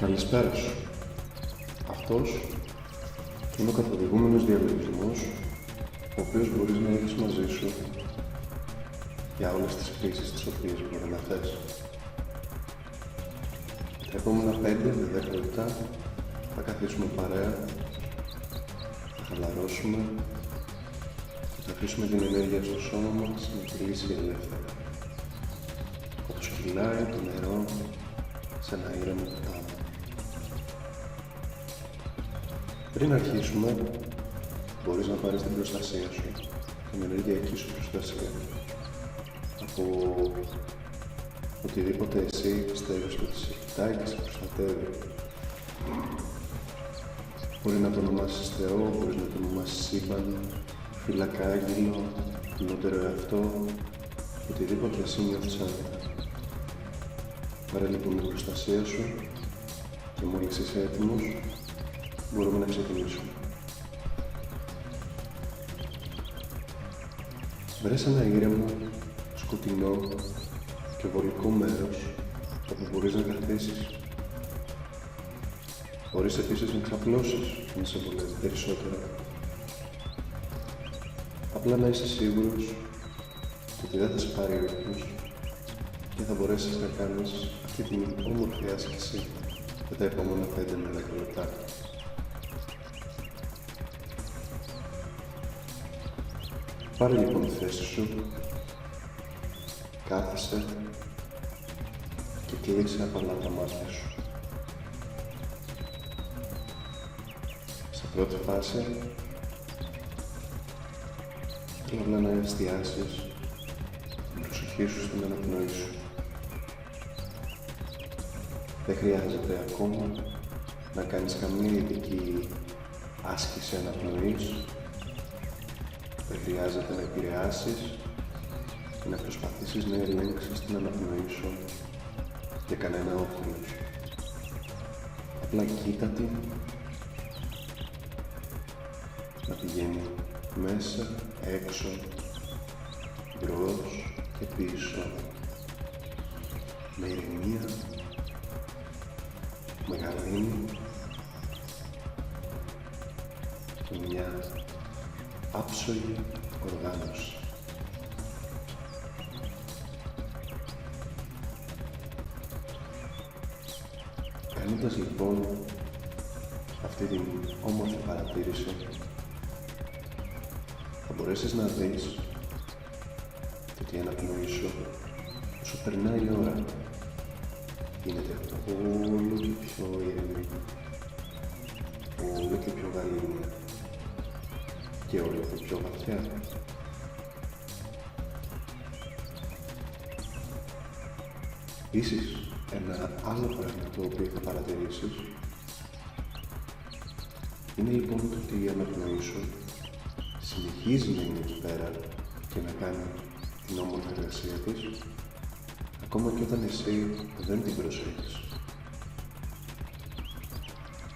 Καλησπέρα σου. Αυτός είναι ο καθοδηγούμενος διαλογισμός, ο οποίος μπορείς να έχεις μαζί σου για όλες τις χρήσεις τις οποίες μπορεί να θες. Τα επόμενα 5 με 10 λεπτά θα καθίσουμε παρέα, θα χαλαρώσουμε και θα αφήσουμε την ενέργεια στο σώμα μας να κυλήσει ελεύθερα, όπως κυλάει το νερό σε ένα ήρεμο ποτάμι. Πριν αρχίσουμε, μπορείς να πάρεις την προστασία σου, την ενεργειακή σου προστασία, από οτιδήποτε εσύ πιστεύεις ότι σε κοιτάει και σε προστατεύει. Μπορεί να το ονομάσεις Θεό, μπορείς να το ονομάσεις σύμπαν, φύλακα άγγελο, κοινότερο εαυτό, οτιδήποτε εσύ νιώθεις άνετα. Πάρε λοιπόν την προστασία σου και μόλις είσαι έτοιμος, μπορούμε να ξεκινήσουμε. Βρες ένα ήρεμο, σκοτεινό και βολικό μέρος όπου μπορείς να καθίσεις. Μπορείς επίσης να ξαπλώσεις αν σε βολεύει περισσότερο. Απλά να είσαι σίγουρος ότι δεν θα σε πάρει ο ύπνος και θα μπορέσεις να κάνεις αυτή την όμορφη άσκηση για τα επόμενα 5 με 10 λεπτά. Πάρε λοιπόν τη θέση σου, κάθισε και κλείσε απαλά τα μάτια σου. Σε πρώτη φάση, θέλω απλά να εστιάσεις την προσοχή σου στην αναπνοή σου. Δεν χρειάζεται ακόμα να κάνεις καμία ειδική άσκηση αναπνοής. Δεν χρειάζεται να επηρεάσεις και να προσπαθήσεις να ελέγξεις την αναπνοή σου για κανένα όφελος. Απλά κοίτα την να πηγαίνει μέσα, έξω, μπρος και πίσω, με ηρεμία, με γαλήνη και μια άψογη οργάνωση. Κάνοντας λοιπόν αυτή την όμορφη παρατήρηση, θα μπορέσεις να δεις ότι η αναπνοή σου, όσο περνάει η ώρα, γίνεται όλο και πιο ήρεμη, όλο και πιο γαλήνη και όλο και πιο βαθιά. Επίσης, ένα άλλο πράγμα το οποίο θα παρατηρήσεις είναι λοιπόν ότι η αναπνοή σου συνεχίζει να είναι εκεί πέρα και να κάνει την όμορφη εργασία της, ακόμα και όταν εσύ δεν την προσέχεις.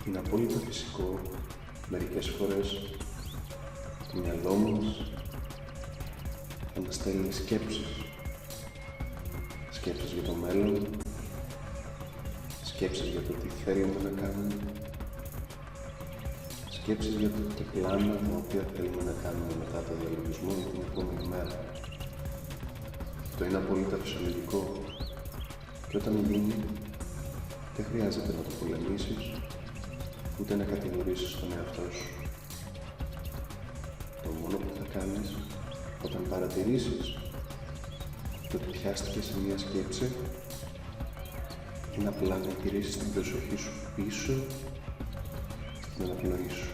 Είναι απόλυτα φυσικό μερικές φορές το μυαλό μας να στέλνει σκέψεις. Σκέψεις για το μέλλον, σκέψεις για το τι θέλουμε να κάνουμε, σκέψεις για το τι πλάνα τα οποία θέλουμε να κάνουμε μετά το διαλογισμό για την επόμενη μέρα. Αυτό είναι απόλυτα φυσιολογικό και όταν γίνει δεν χρειάζεται να το πολεμήσεις ούτε να κατηγορήσεις τον εαυτό σου. Το μόνο που θα κάνεις όταν παρατηρήσεις το ότι πιάστηκες σε μια σκέψη είναι απλά να γυρίσεις την προσοχή σου πίσω στην αναπνοή σου.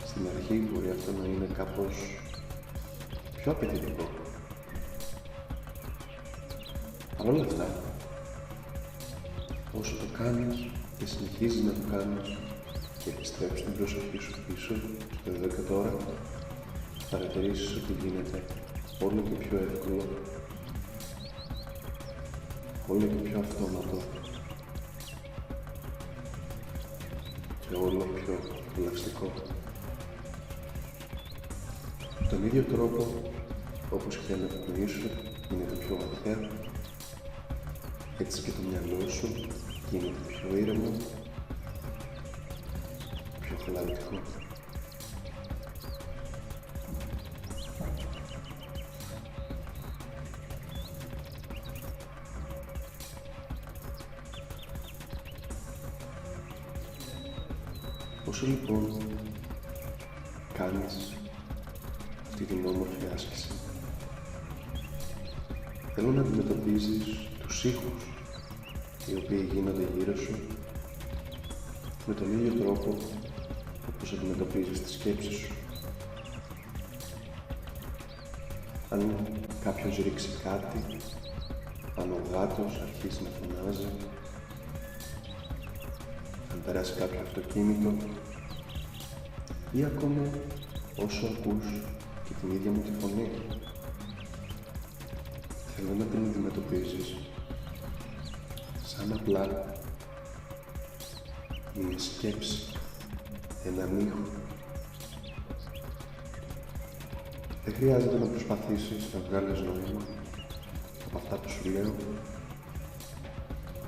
Στην αρχή μπορεί αυτό να είναι κάπως πιο απαιτητικό. Παρ' όλα αυτά, όσο το κάνεις και συνεχίζεις να το κάνεις και επιστρέψεις την προσοχή σου πίσω στο εδώ και τώρα, θα παρατηρήσεις ότι γίνεται όλο και πιο εύκολο, όλο και πιο αυτόματο και όλο πιο απολαυστικό. Τον ίδιο τρόπο, όπως και η αναπνοή σου είναι το πιο βαθιά, Έτσι και το μυαλό σου γίνεται πιο ήρεμο, πιο χαλαρωτικό. Όσο λοιπόν κάνεις αυτή την όμορφη άσκηση, θέλω να αντιμετωπίζεις τους ήχους οι οποίοι γίνονται γύρω σου με τον ίδιο τρόπο όπως αντιμετωπίζεις τις σκέψεις σου. Αν κάποιος ρίξει κάτι, αν ο γάτος αρχίσει να φωνάζει, αν περάσει κάποιο αυτοκίνητο ή ακόμα όσο ακούς και την ίδια μου τη φωνή, θέλω να την αντιμετωπίζεις σαν απλά μια σκέψη, έναν ήχο. Δεν χρειάζεται να προσπαθήσεις να βγάλεις νόημα από αυτά που σου λέω,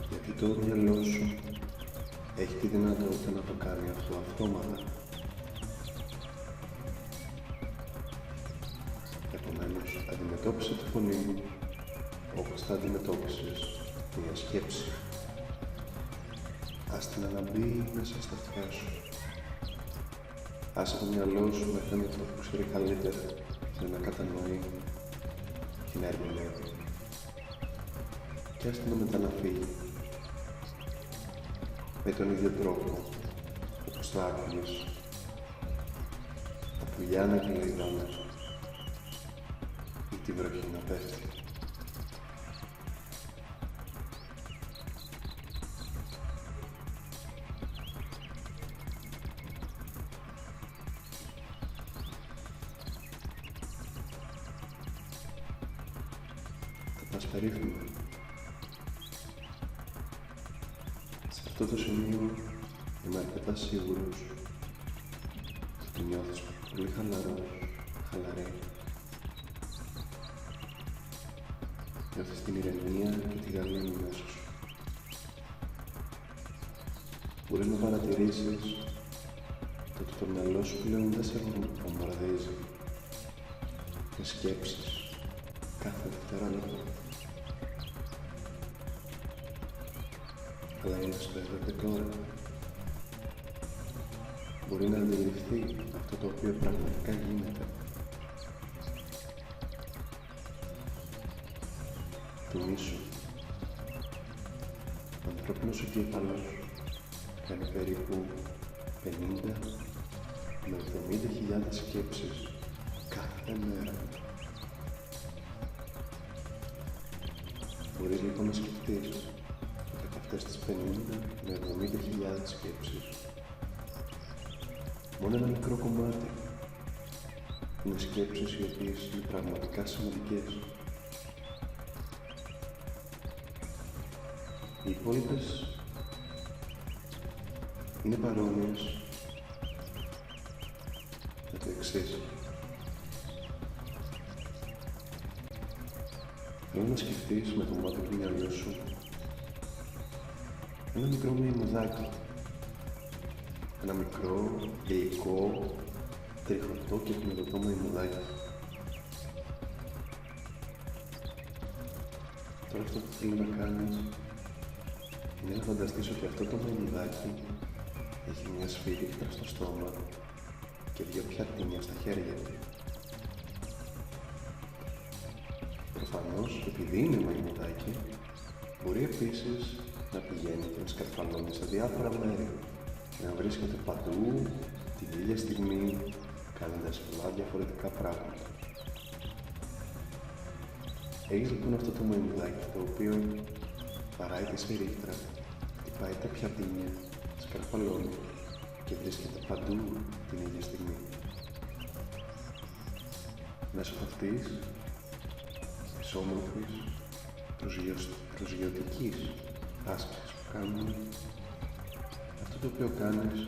γιατί το μυαλό σου έχει τη δυνατότητα να το κάνει αυτό αυτόματα. Επομένως, αντιμετώπισε τη φωνή μου όπως θα αντιμετώπισες μια σκέψη. Ας την αναμπεί μέσα στα αυτιά σου. Άσε το μυαλό σου να κάνει αυτό που ξέρει καλύτερα για να κατανοεί και να ερμηνεύει. Και ας την μετά να φύγει. Με τον ίδιο τρόπο όπως θα άκουγες τα πουλιά να κυλαϊδάνε ή τη βροχή να πέφτει. Θα πας περίφημα. Σε αυτό το σημείο είμαι αρκετά σίγουρος ότι νιώθεις πολύ χαλαρός, χαλαρή. Νιώθεις την ηρεμία και τη γαλήνη μέσα σου. Μπορείς να παρατηρήσεις ότι το μυαλό σου πλέον δεν σε βομβαρδίζει με σκέψεις κάθε δευτερόλεπτο, αλλά είναι στο εδώ και τώρα. Μπορεί να αντιληφθεί αυτό το οποίο πραγματικά γίνεται. Θυμήσου, ο ανθρώπινος εγκέφαλος κάνει περίπου 50 με 70.000 σκέψεις κάθε μέρα. Μπορείς λοιπόν να σκεφτείς ότι από αυτές τις 50 με 70.000 σκέψεις, μόνο ένα μικρό κομμάτι είναι σκέψεις οι οποίες είναι πραγματικά σημαντικές. Οι υπόλοιπες είναι παρόμοιες με το εξής. Θέλω να σκεφτείς με το μάτι του μυαλού σου ένα μικρό μυϊμουδάκι. Ένα μικρό, γλυκό, τριχωτό και χνηλωτό μυϊμουδάκι. Τώρα αυτό που θέλω να κάνεις είναι να φανταστείς ότι αυτό το μυϊμουδάκι έχει μια σφυρίχτα στο στόμα και δύο πιατίνια στα χέρια του. Προφανώς, επειδή είναι μυϊμουδάκι, μπορεί επίσης να πηγαίνει και να σκαρφαλώνει σε διάφορα μέρη και να βρίσκεται παντού την ίδια στιγμή, κάνοντας πολλά διαφορετικά πράγματα. Έχεις λοιπόν αυτό το μυϊμουδάκι, το οποίο παράει τη σφυρίχτρα, χτυπάει τα πιατίνια, σκαρφαλώνει και βρίσκεται παντού την ίδια στιγμή. Μέσω αυτής της όμορφης προσγειωτικής άσκησης που κάνουμε, αυτό το οποίο κάνεις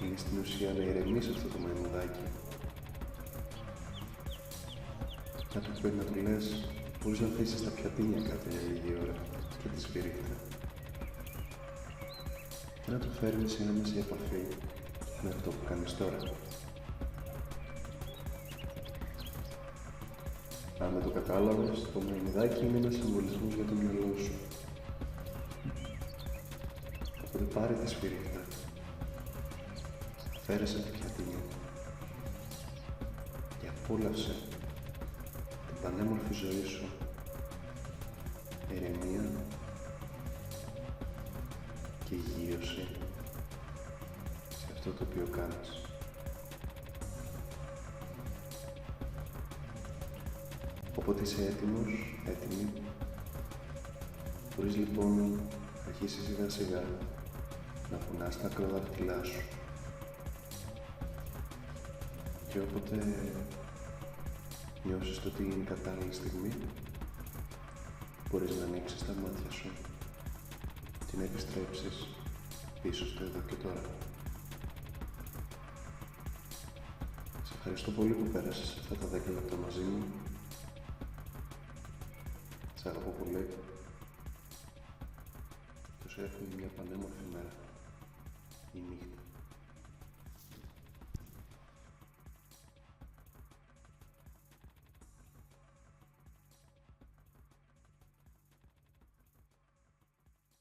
είναι στην ουσία να ηρεμείς αυτό το μυϊμουδάκι. Κάτι που πρέπει να του λες Μπορείς να αφήσεις τα πιατίνια κάτω για λίγη ώρα και τη σφυρίχτα και να το φέρνεις σε άμεση επαφή με αυτό που κάνεις τώρα. Αν δεν το κατάλαβες, το μαϊμουδάκι είναι ένας συμβολισμός για το μυαλό σου. Οπότε πάρε τη σφυρίχτα, φέρεσαι τα πιατίνια και απόλαυσε την πανέμορφη ζωή σου, ηρεμία και γύρωση σε αυτό το οποίο κάνεις. Όποτε είσαι έτοιμος, έτοιμη, μπορείς λοιπόν να αρχίσεις σιγά σιγά να κουνάς τα ακροδάχτυλά σου. Και όποτε νιώσεις ότι είναι η κατάλληλη στιγμή, μπορείς να ανοίξεις τα μάτια σου και να επιστρέψεις πίσω στο εδώ και τώρα. Σε ευχαριστώ πολύ που πέρασες αυτά τα 10 λεπτά μαζί μου. Σ' αγαπώ πολύ και σου εύχομαι μια πανέμορφη μέρα.